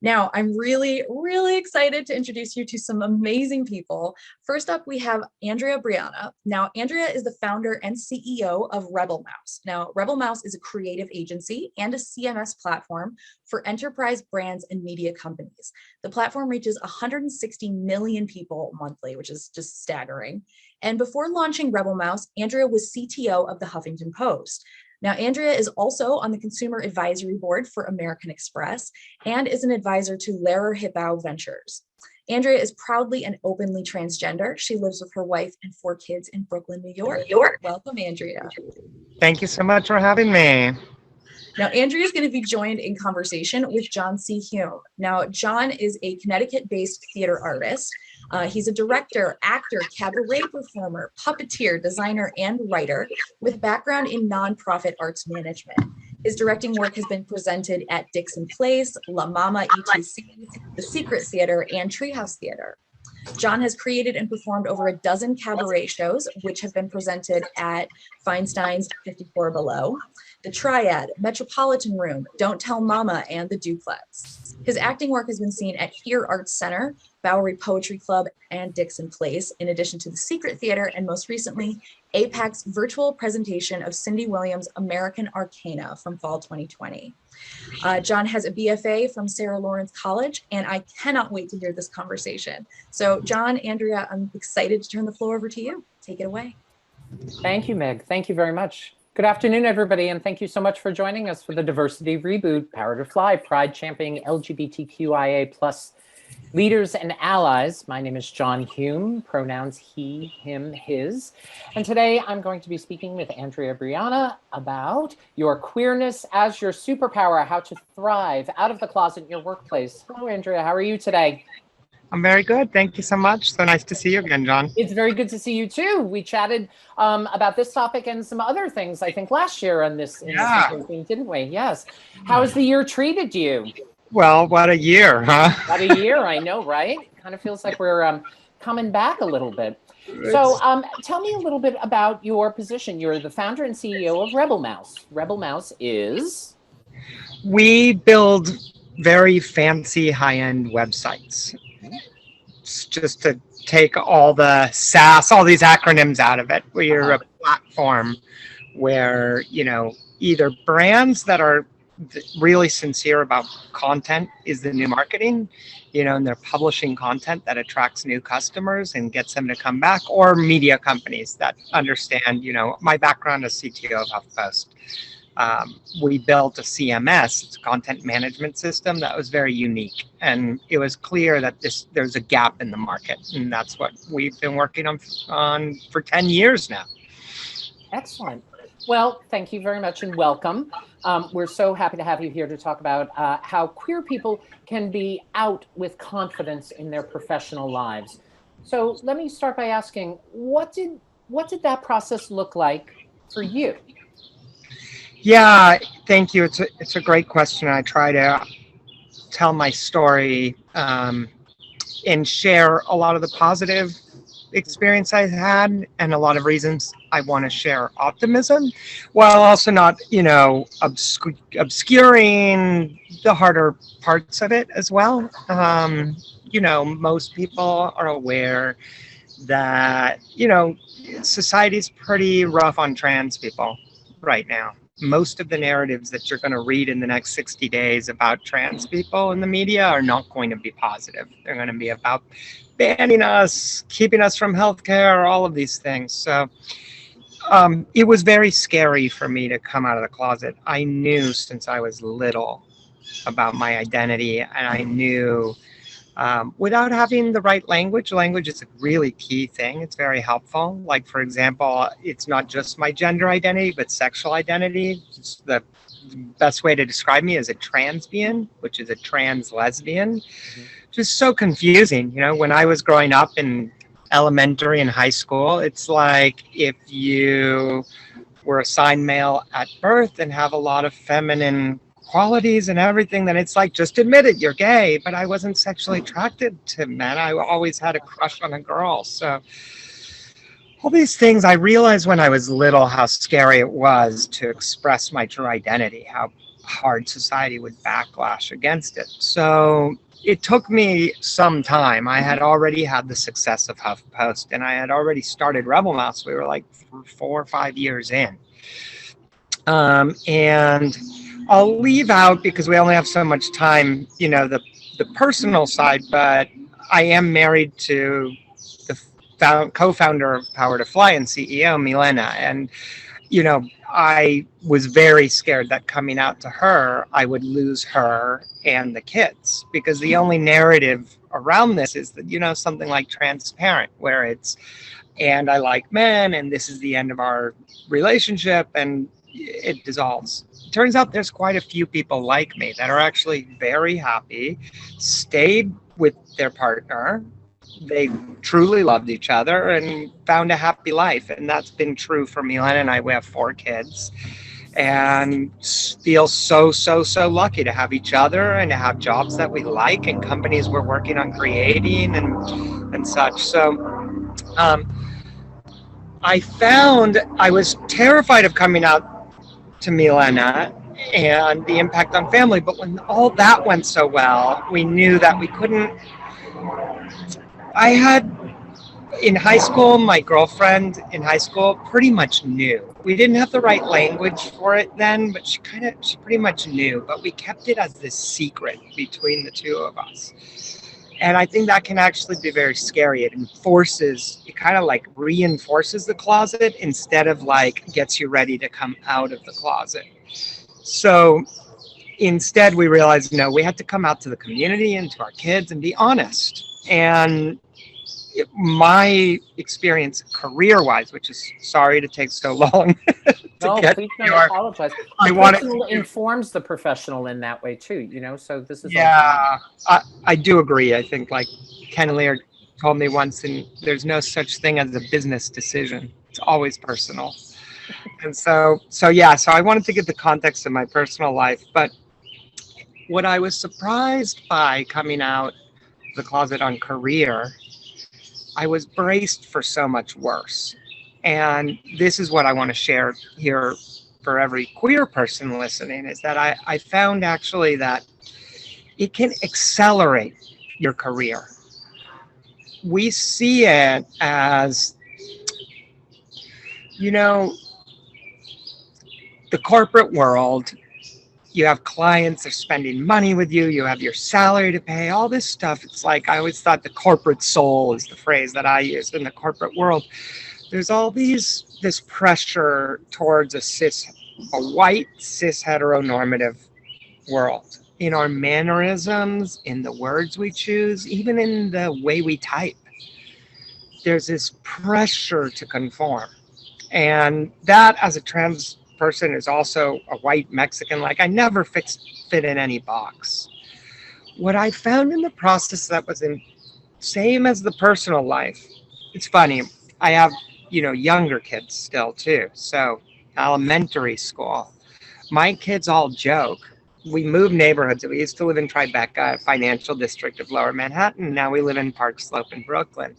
Now, I'm really, really excited to introduce you to some amazing people. First up, we have Andrea Brianna. Now, Andrea is the founder and CEO of RebelMouse. Now, RebelMouse is a creative agency and a CMS platform for enterprise brands and media companies. The platform reaches 160 million people monthly, which is just staggering. And before launching RebelMouse, Andrea was CTO of the Huffington Post. Now, Andrea is also on the Consumer Advisory Board for American Express and is an advisor to Lehrer Hippau Ventures. Andrea is proudly and openly transgender. She lives with her wife and 4 kids in Brooklyn, New York. Welcome, Andrea. Thank you so much for having me. Now, Andrea is going to be joined in conversation with John C. Hume. Now, John is a Connecticut-based theater artist. He's a director, actor, cabaret performer, puppeteer, designer, and writer with background in nonprofit arts management. His directing work has been presented at Dixon Place, La Mama ETC, The Secret Theater, and Treehouse Theater. John has created and performed over a dozen cabaret shows, which have been presented at Feinstein's 54 Below, The Triad, Metropolitan Room, Don't Tell Mama, and The Duplex. His acting work has been seen at Here Arts Center, Bowery Poetry Club, and Dixon Place, in addition to The Secret Theater, and most recently, APAC's virtual presentation of Cindy Williams' American Arcana from fall 2020. John has a BFA from Sarah Lawrence College, and I cannot wait to hear this conversation. So John, Andrea, I'm excited to turn the floor over to you. Take it away. Thank you, Meg. Thank you very much. Good afternoon, everybody, and thank you so much for joining us for the Diversity Reboot, Power to Fly, Pride Championing LGBTQIA+ leaders and allies. My name is John Hume, pronouns he, him, his. And today I'm going to be speaking with Andrea Brianna about your queerness as your superpower, how to thrive out of the closet in your workplace. Hello, Andrea. How are you today? I'm very good. Thank you so much. So nice to see you again, John. It's very good to see you too. We chatted about this topic and some other things, I think, last year on this, didn't we? Yes. How has the year treated you? Well, what a year, huh? What a year, I know, right? Kind of feels like we're coming back a little bit. So tell me a little bit about your position. You're the founder and CEO of RebelMouse. RebelMouse is? We build very fancy high-end websites. Just to take all the SaaS, all these acronyms out of it. We're a platform where, either brands that are really sincere about content is the new marketing, and they're publishing content that attracts new customers and gets them to come back, or media companies that understand, my background as CTO of HuffPost. We built a CMS, it's a content management system that was very unique. And it was clear that there's a gap in the market. And that's what we've been working on for 10 years now. Excellent. Well, thank you very much and welcome. We're so happy to have you here to talk about how queer people can be out with confidence in their professional lives. So let me start by asking, what did that process look like for you? Yeah, thank you. It's a great question. I try to tell my story and share a lot of the positive experience I had and a lot of reasons I want to share optimism, while also not, obscuring the harder parts of it as well. Most people are aware that, society's pretty rough on trans people right now. Most of the narratives that you're going to read in the next 60 days about trans people in the media are not going to be positive. They're going to be about banning us, keeping us from healthcare, all of these things. So it was very scary for me to come out of the closet. I knew since I was little about my identity, and I knew without having the right language is a really key thing. It's very helpful. Like, for example, it's not just my gender identity, but sexual identity. It's the best way to describe me is a transbian, which is a trans lesbian. Just so confusing. When I was growing up in elementary and high school, it's like if you were assigned male at birth and have a lot of feminine qualities and everything, then it's like, just admit it, you're gay. But I wasn't sexually attracted to men. I always had a crush on a girl. So all these things, I realized when I was little how scary it was to express my true identity, how hard society would backlash against it. So it took me some time. I had already had the success of HuffPost, and I had already started RebelMouse. We were like 4 or 5 years in. And I'll leave out, because we only have so much time, the personal side, but I am married to the co-founder of Power to Fly and CEO, Milena. And, I was very scared that coming out to her, I would lose her and the kids, because the only narrative around this is that, something like Transparent, where it's, and I like men, and this is the end of our relationship, and it dissolves. It turns out there's quite a few people like me that are actually very happy, stayed with their partner. They truly loved each other and found a happy life. And that's been true for Milena and I. We have 4 kids and feel so lucky to have each other and to have jobs that we like and companies we're working on creating and such. So I was terrified of coming out to Milena and the impact on family. But when all that went so well, we knew that we couldn't. I had, in high school, my girlfriend in high school pretty much knew. We didn't have the right language for it then, but she pretty much knew. But we kept it as this secret between the two of us. And I think that can actually be very scary. It kind of like reinforces the closet instead of like gets you ready to come out of the closet. So instead we realized, no, we had to come out to the community and to our kids and be honest. And my experience career-wise, which is sorry to take so long please don't apologize. Personal informs the professional in that way too, so this is I do agree. I think like Ken Lear told me once, and there's no such thing as a business decision. It's always personal. And so I wanted to give the context of my personal life. But what I was surprised by coming out of the closet on career, I was braced for so much worse. And this is what I want to share here for every queer person listening, is that I found actually that it can accelerate your career. We see it as, the corporate world. You have clients, they're spending money with you, you have your salary to pay, all this stuff. It's like, I always thought the corporate soul is the phrase that I used in the corporate world. There's all this pressure towards a white, cis, heteronormative world. In our mannerisms, in the words we choose, even in the way we type. There's this pressure to conform. And that, as a trans person, is also a white Mexican, like I never fit in any box. What I found in the process that was same as the personal life, it's funny, I have, younger kids still too. So elementary school, my kids all joke. We moved neighborhoods. We used to live in Tribeca, a financial district of Lower Manhattan. Now we live in Park Slope in Brooklyn.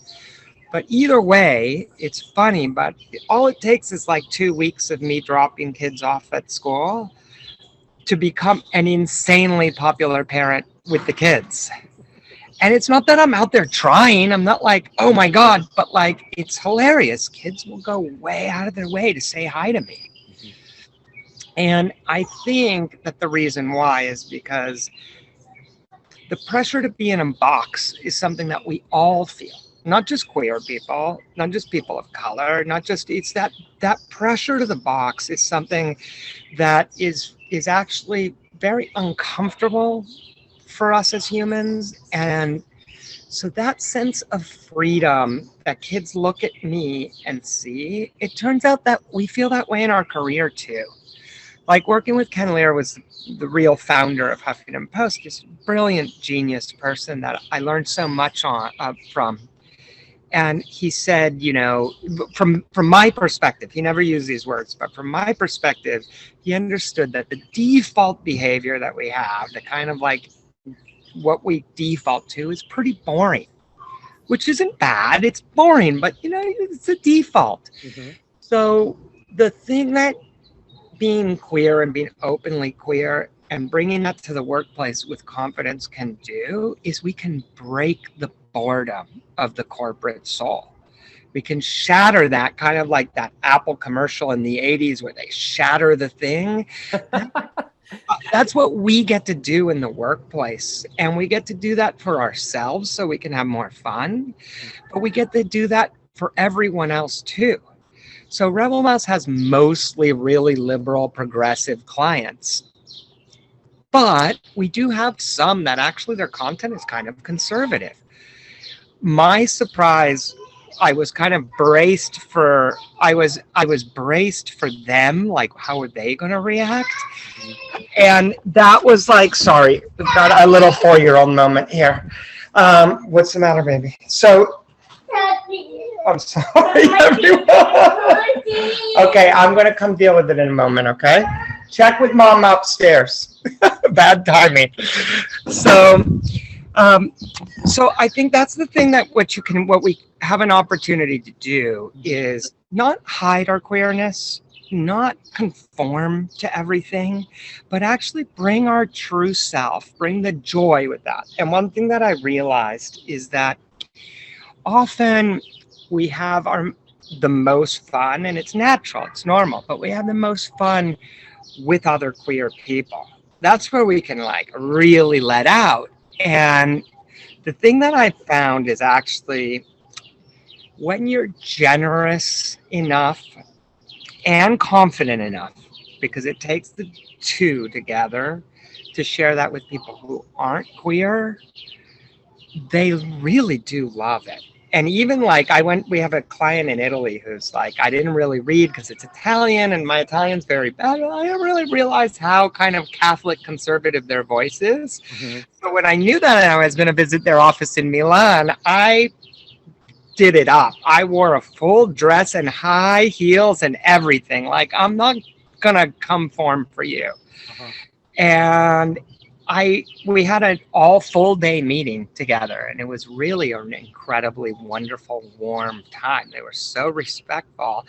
But either way, it's funny, but all it takes is like 2 weeks of me dropping kids off at school to become an insanely popular parent with the kids. And it's not that I'm out there trying. I'm not like, oh my God, but like, it's hilarious. Kids will go way out of their way to say hi to me. And I think that the reason why is because the pressure to be in a box is something that we all feel. Not just queer people, not just people of color, it's that pressure to the box is something that is actually very uncomfortable for us as humans. And so that sense of freedom that kids look at me and see, it turns out that we feel that way in our career too. Like working with Ken Lear was the real founder of Huffington Post, this brilliant genius person that I learned so much from. And he said, from my perspective, he never used these words, but from my perspective, he understood that the default behavior that we have, the kind of like what we default to, is pretty boring, which isn't bad. It's boring, but it's a default. Mm-hmm. So the thing that being queer and being openly queer and bringing that to the workplace with confidence can do is we can break the boredom of the corporate soul. We can shatter that, kind of like that Apple commercial in the 80s where they shatter the thing. That's what we get to do in the workplace. And we get to do that for ourselves so we can have more fun. But we get to do that for everyone else too. So RebelMouse has mostly really liberal, progressive clients. But we do have some that actually their content is kind of conservative. My surprise, I was kind of braced for them, like how are they going to react? And that was like, sorry, we've got a little 4-year-old moment here. What's the matter, baby? So I'm sorry, everyone. Okay, I'm going to come deal with it in a moment, okay? Check with mom upstairs. Bad timing. So I think that's the thing that what we have an opportunity to do is not hide our queerness, not conform to everything, but actually bring our true self, bring the joy with that. And one thing that I realized is that often we have the most fun, and it's natural, it's normal, but we have the most fun with other queer people. That's where we can like really let out. And the thing that I found is actually when you're generous enough and confident enough, because it takes the two together to share that with people who aren't queer, they really do love it. And even like we have a client in Italy who's like, I didn't really read because it's Italian and my Italian's very bad. I didn't really realize how kind of Catholic conservative their voice is. Mm-hmm. So when I knew that I was going to visit their office in Milan, I did it up. I wore a full dress and high heels and everything. Like, I'm not going to conform for you. Uh-huh. And we had an all full day meeting together, and it was really an incredibly wonderful, warm time. They were so respectful,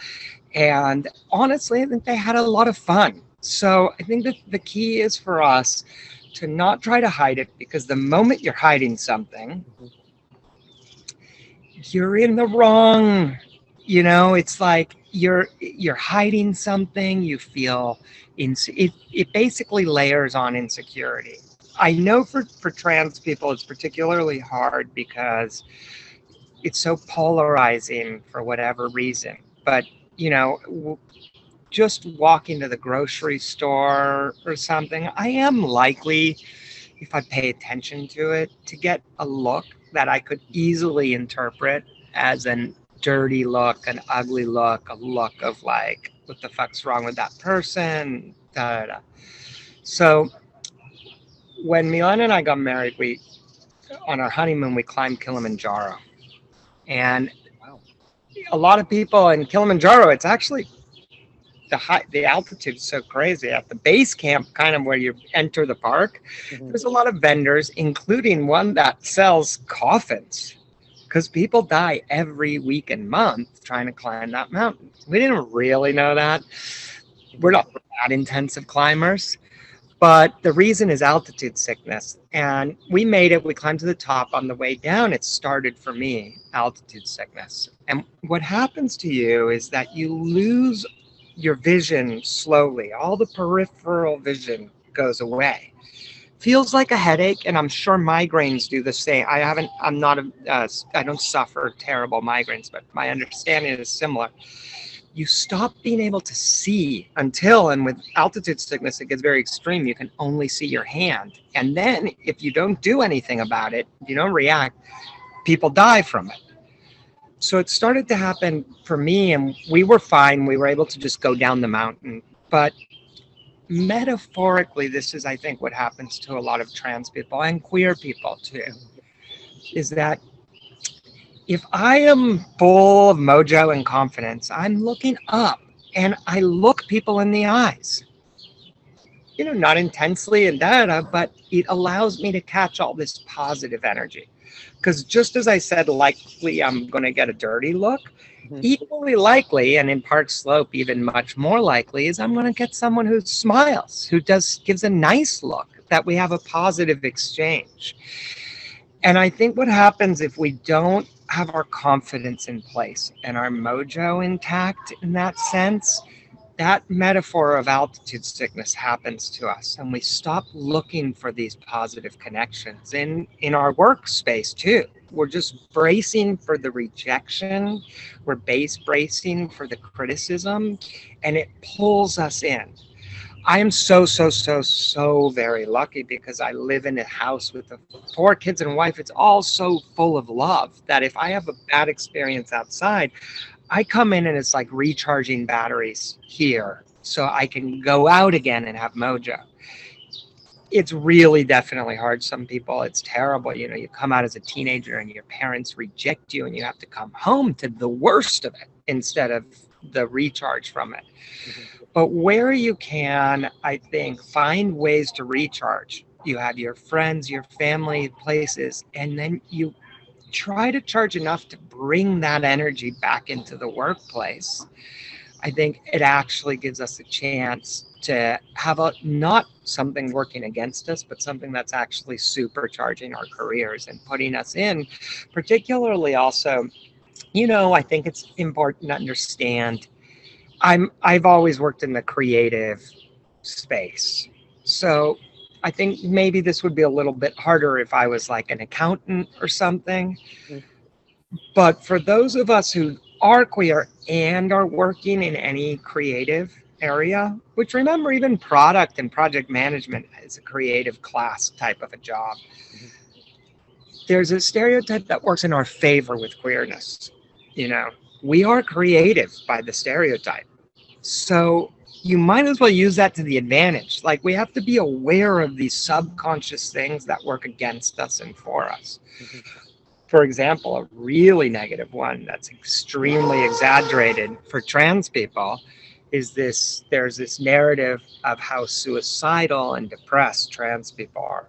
and honestly, I think they had a lot of fun. So I think that the key is for us to not try to hide it, because the moment you're hiding something, you're in the wrong. You know, it's like you're hiding something. You feel it basically layers on insecurity. I know for trans people, it's particularly hard because it's so polarizing for whatever reason. But, you know, just walking to the grocery store or something, I am likely, if I pay attention to it, to get a look that I could easily interpret as a dirty look, an ugly look, a look of like, what the fuck's wrong with that person? Da, da, da. So when Milan and I got married, on our honeymoon, we climbed Kilimanjaro. And a lot of people in Kilimanjaro, it's actually the altitude is so crazy. At the base camp, kind of where you enter the park, there's a lot of vendors, including one that sells coffins, because people die every week and month trying to climb that mountain. We didn't really know that. We're not that intensive climbers. But the reason is altitude sickness. And we made it. We climbed to the top. On the way down, it started for me, altitude sickness. And what happens to you is that you lose your vision slowly. All the peripheral vision goes away. Feels like a headache, and I'm sure migraines do the same. I don't suffer terrible migraines, but my understanding is similar. You stop being able to see and with altitude sickness, it gets very extreme. You can only see your hand. And then if you don't do anything about it, you don't react, people die from it. So it started to happen for me, and we were fine. We were able to just go down the mountain. But metaphorically, this is, I think, what happens to a lot of trans people and queer people too, is that if I am full of mojo and confidence, I'm looking up and I look people in the eyes. not intensely in data, but it allows me to catch all this positive energy. Because just as I said, likely I'm going to get a dirty look, equally likely, and in Park Slope, even much more likely, is I'm going to get someone who smiles, who gives a nice look, that we have a positive exchange. And I think what happens if we don't have our confidence in place and our mojo intact in that sense, that metaphor of altitude sickness happens to us, and we stop looking for these positive connections in our workspace too. We're just bracing for the rejection, we're bracing for the criticism, and it pulls us in. I am so very lucky because I live in a house with 4 kids and a wife. It's all so full of love that if I have a bad experience outside, I come in and it's like recharging batteries here so I can go out again and have mojo. It's really definitely hard. Some people, it's terrible. You come out as a teenager and your parents reject you and you have to come home to the worst of it instead of the recharge from it. But where you can, I think, find ways to recharge. You have your friends, your family, places, and then you try to charge enough to bring that energy back into the workplace. I think it actually gives us a chance to have not something working against us, but something that's actually supercharging our careers and putting us in. Particularly also, I think it's important to understand I've always worked in the creative space. So I think maybe this would be a little bit harder if I was like an accountant or something. But for those of us who are queer and are working in any creative area, which remember, even product and project management is a creative class type of a job. There's a stereotype that works in our favor with queerness. We are creative by the stereotype. So you might as well use that to the advantage. Like, we have to be aware of these subconscious things that work against us and for us. For example, a really negative one that's extremely exaggerated for trans people is there's this narrative of how suicidal and depressed trans people are.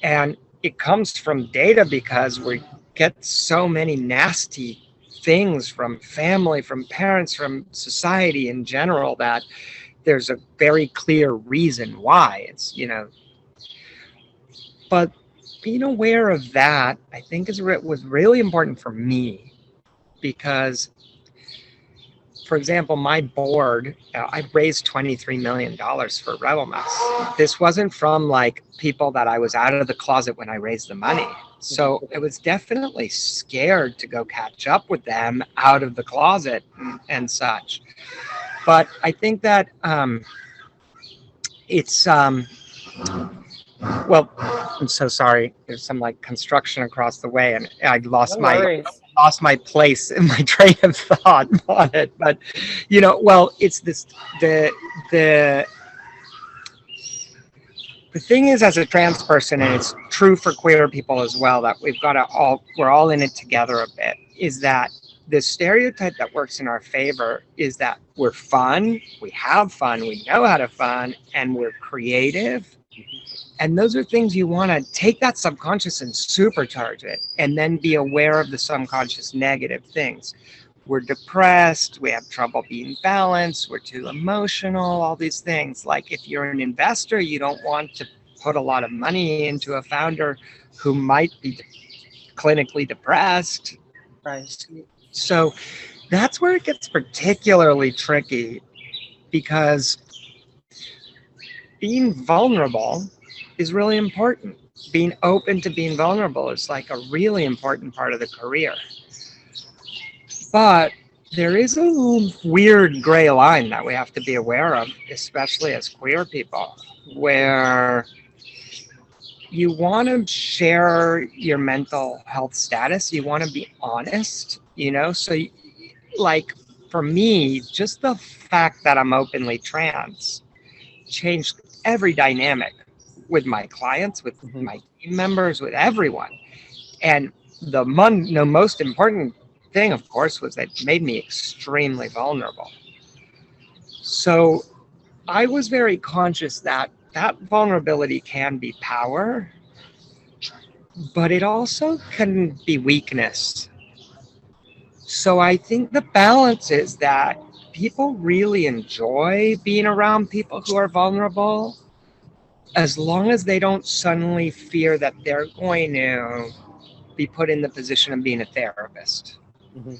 And it comes from data because we get so many nasty things from family, from parents, from society in general, that there's a very clear reason why it's, but being aware of that, I think was really important for me because, for example, my board, I raised $23 million for RebelMouse. This wasn't from like people that I was out of the closet when I raised the money. So it was definitely scared to go catch up with them out of the closet and such. But I think that it's, well, I'm so sorry. There's some like construction across the way and I lost my place in my train of thought on it. But, well, it's this, the thing is, as a trans person, and it's true for queer people as well, that we're all in it together a bit, is that the stereotype that works in our favor is that we're fun, we have fun, we know how to fun, and we're creative. And those are things you want to take that subconscious and supercharge it, and then be aware of the subconscious negative things. We're depressed, we have trouble being balanced, we're too emotional, all these things. Like, if you're an investor, you don't want to put a lot of money into a founder who might be clinically depressed. Right. So that's where it gets particularly tricky, because being vulnerable is really important. Being open to being vulnerable is like a really important part of the career. But there is a weird gray line that we have to be aware of, especially as queer people, where you want to share your mental health status. You want to be honest, so like for me, just the fact that I'm openly trans changed every dynamic with my clients, with my team members, with everyone. And the most important thing, of course, was that it made me extremely vulnerable. So I was very conscious that that vulnerability can be power, but it also can be weakness. So I think the balance is that people really enjoy being around people who are vulnerable as long as they don't suddenly fear that they're going to be put in the position of being a therapist. Mm-hmm.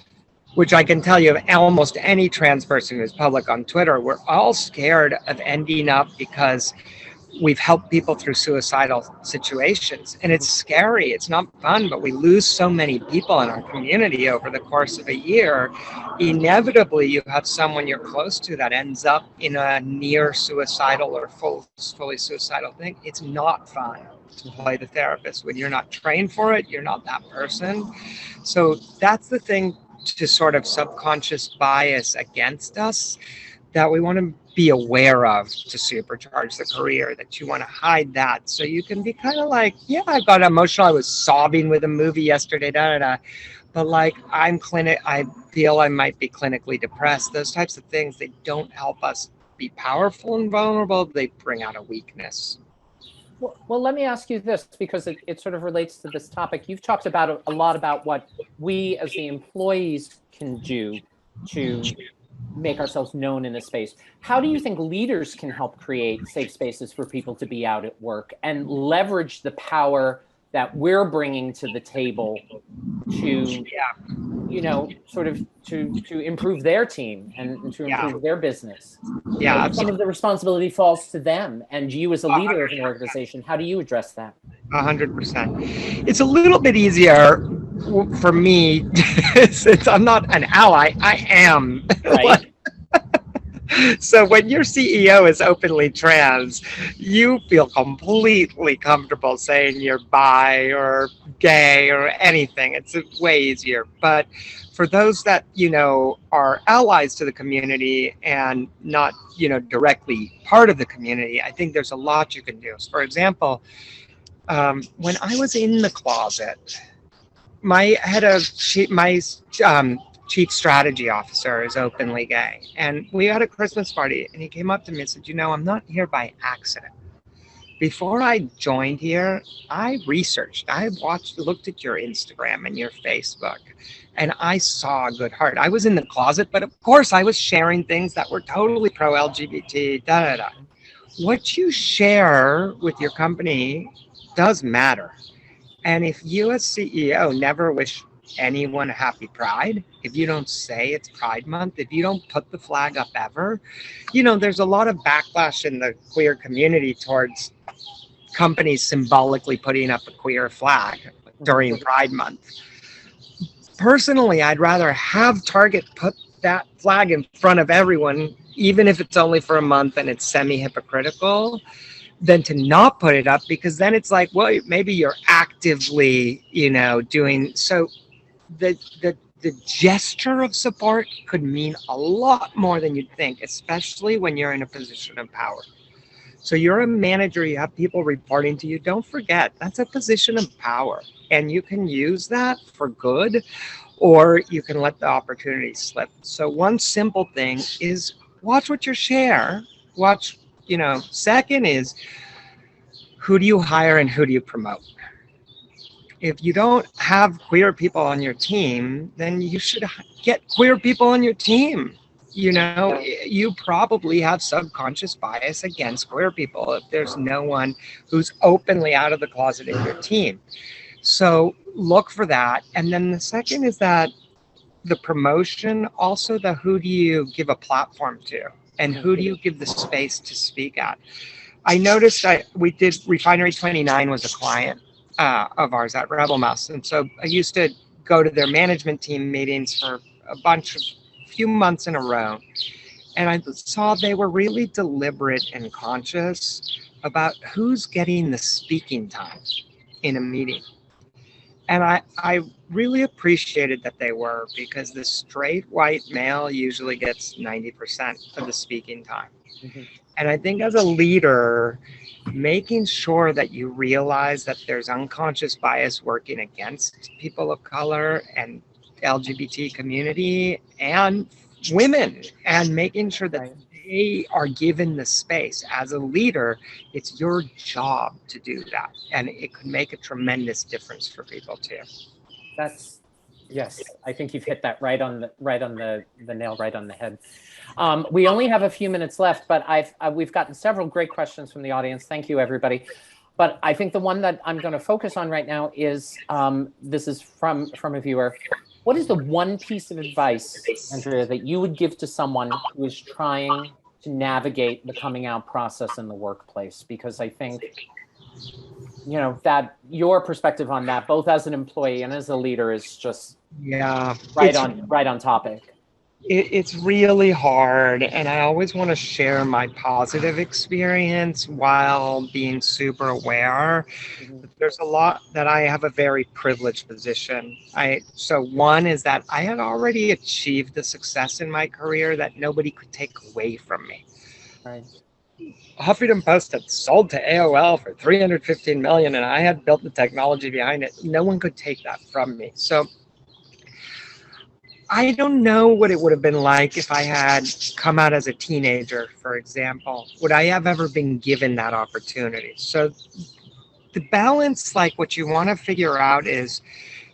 Which I can tell you, almost any trans person who's public on Twitter, we're all scared of ending up because we've helped people through suicidal situations. And it's scary. It's not fun, but we lose so many people in our community over the course of a year. Inevitably, you have someone you're close to that ends up in a near suicidal or fully suicidal thing. It's not fun to play the therapist. When you're not trained for it, you're not that person. So that's the thing, to sort of subconscious bias against us that we want to be aware of to supercharge the career, that you want to hide that so you can be kind of like, yeah, I got emotional, I was sobbing with a movie yesterday, but like I feel I might be clinically depressed. Those types of things, they don't help us be powerful and vulnerable. They bring out a weakness. Well, let me ask you this, because it sort of relates to this topic. You've talked about a lot about what we as the employees can do to make ourselves known in a space. How do you think leaders can help create safe spaces for people to be out at work and leverage the power that we're bringing to the table to, sort of to improve their team and to improve their business? Yeah, some of the responsibility falls to them, and you as a leader of an organization, how do you address that? 100%. It's a little bit easier for me since I'm not an ally. I am. Right. So when your CEO is openly trans, you feel completely comfortable saying you're bi or gay or anything. It's way easier. But for those that, are allies to the community and not, directly part of the community, I think there's a lot you can do. So for example, when I was in the closet, my chief strategy officer is openly gay. And we had a Christmas party and he came up to me and said, I'm not here by accident. Before I joined here, I researched, looked at your Instagram and your Facebook, and I saw a good heart. I was in the closet, but of course I was sharing things that were totally pro-LGBT, What you share with your company does matter. And if you as CEO never wish anyone a happy Pride, if you don't say it's Pride Month, if you don't put the flag up ever, there's a lot of backlash in the queer community towards companies symbolically putting up a queer flag during Pride Month. Personally, I'd rather have Target put that flag in front of everyone, even if it's only for a month and it's semi-hypocritical, than to not put it up, because then it's like, well, maybe you're actively, doing so. The gesture of support could mean a lot more than you'd think, especially when you're in a position of power. So you're a manager, you have people reporting to you. Don't forget, that's a position of power. And you can use that for good, or you can let the opportunity slip. So one simple thing is watch what you share. Second is, who do you hire and who do you promote? If you don't have queer people on your team, then you should get queer people on your team. You probably have subconscious bias against queer people if there's no one who's openly out of the closet in your team. So look for that. And then the second is that the promotion, also the who do you give a platform to and who do you give the space to speak at? I noticed that we did Refinery 29 was a client of ours at RebelMouse. And so I used to go to their management team meetings for few months in a row. And I saw they were really deliberate and conscious about who's getting the speaking time in a meeting. And I really appreciated that they were, because the straight white male usually gets 90% of the speaking time. Mm-hmm. And I think as a leader, making sure that you realize that there's unconscious bias working against people of color and LGBT community and women, and making sure that they are given the space. As a leader, it's your job to do that. And it could make a tremendous difference for people too. That's, yes, I think you've hit that right on the nail, right on the head. We only have a few minutes left, but we've gotten several great questions from the audience. Thank you, everybody. But I think the one that I'm going to focus on right now is, this is from a viewer. What is the one piece of advice, Andrea, that you would give to someone who is trying to navigate the coming out process in the workplace? Because I think, you know, that your perspective on that, both as an employee and as a leader, is just right on topic. It's really hard, and I always want to share my positive experience while being super aware. There's a lot that I have a very privileged position. So one is that I had already achieved the success in my career that nobody could take away from me. Right. Huffington Post had sold to AOL for $315 million, and I had built the technology behind it. No one could take that from me. So I don't know what it would have been like if I had come out as a teenager, for example. Would I have ever been given that opportunity? So the balance, like what you want to figure out is,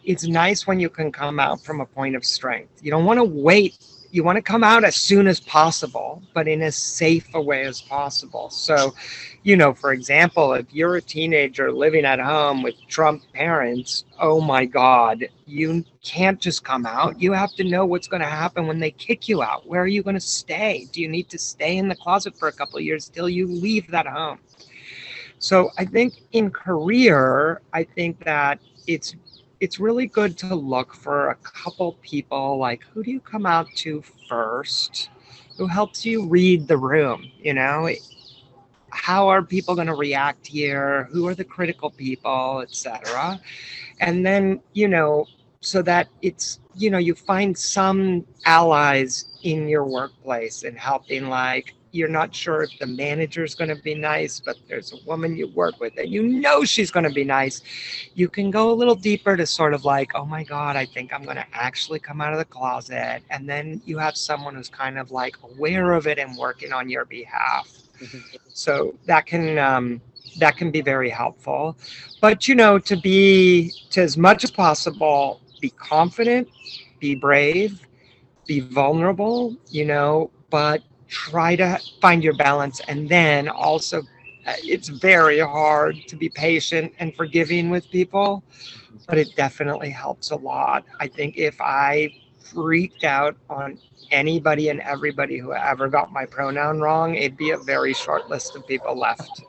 it's nice when you can come out from a point of strength. You don't want to wait. You want to come out as soon as possible, but in as safe a way as possible. So, you know, for example, if you're a teenager living at home with Trump parents, oh my God, you can't just come out. You have to know what's going to happen when they kick you out. Where are you going to stay? Do you need to stay in the closet for a couple of years till you leave that home? So I think in career, I think that it's really good to look for a couple people, like, who do you come out to first? Who helps you read the room? You know, how are people going to react here? Who are the critical people, etc.? And then, you know, so that it's, you know, you find some allies in your workplace and helping, like, you're not sure if the manager's going to be nice, but there's a woman you work with and you know she's going to be nice. You can go a little deeper to sort of like, oh my God, I think I'm going to actually come out of the closet. And then you have someone who's kind of like aware of it and working on your behalf. So that can be very helpful. But, you know, to as much as possible, be confident, be brave, be vulnerable, you know, but try to find your balance. And then also, it's very hard to be patient and forgiving with people, but it definitely helps a lot. I think if I freaked out on anybody and everybody who ever got my pronoun wrong, it'd be a very short list of people left.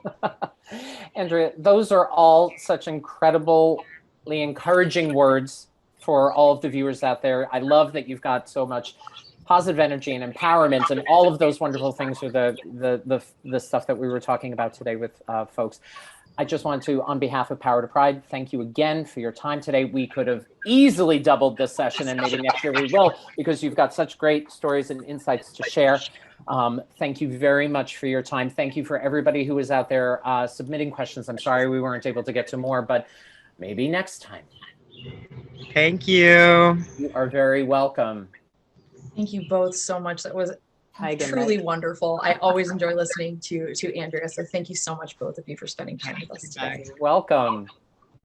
Andrea, those are all such incredibly encouraging words for all of the viewers out there. I love that you've got so much positive energy and empowerment, and all of those wonderful things are the stuff that we were talking about today with folks. I just want to, on behalf of Power to Pride, thank you again for your time today. We could have easily doubled this session, and maybe next year we will, because you've got such great stories and insights to share. Thank you very much for your time. Thank you for everybody who is out there submitting questions. I'm sorry we weren't able to get to more, but maybe next time. Thank you. You are very welcome. Thank you both so much. That was truly wonderful. I always enjoy listening to Andrea. So thank you so much, both of you, for spending time with us today. You're welcome.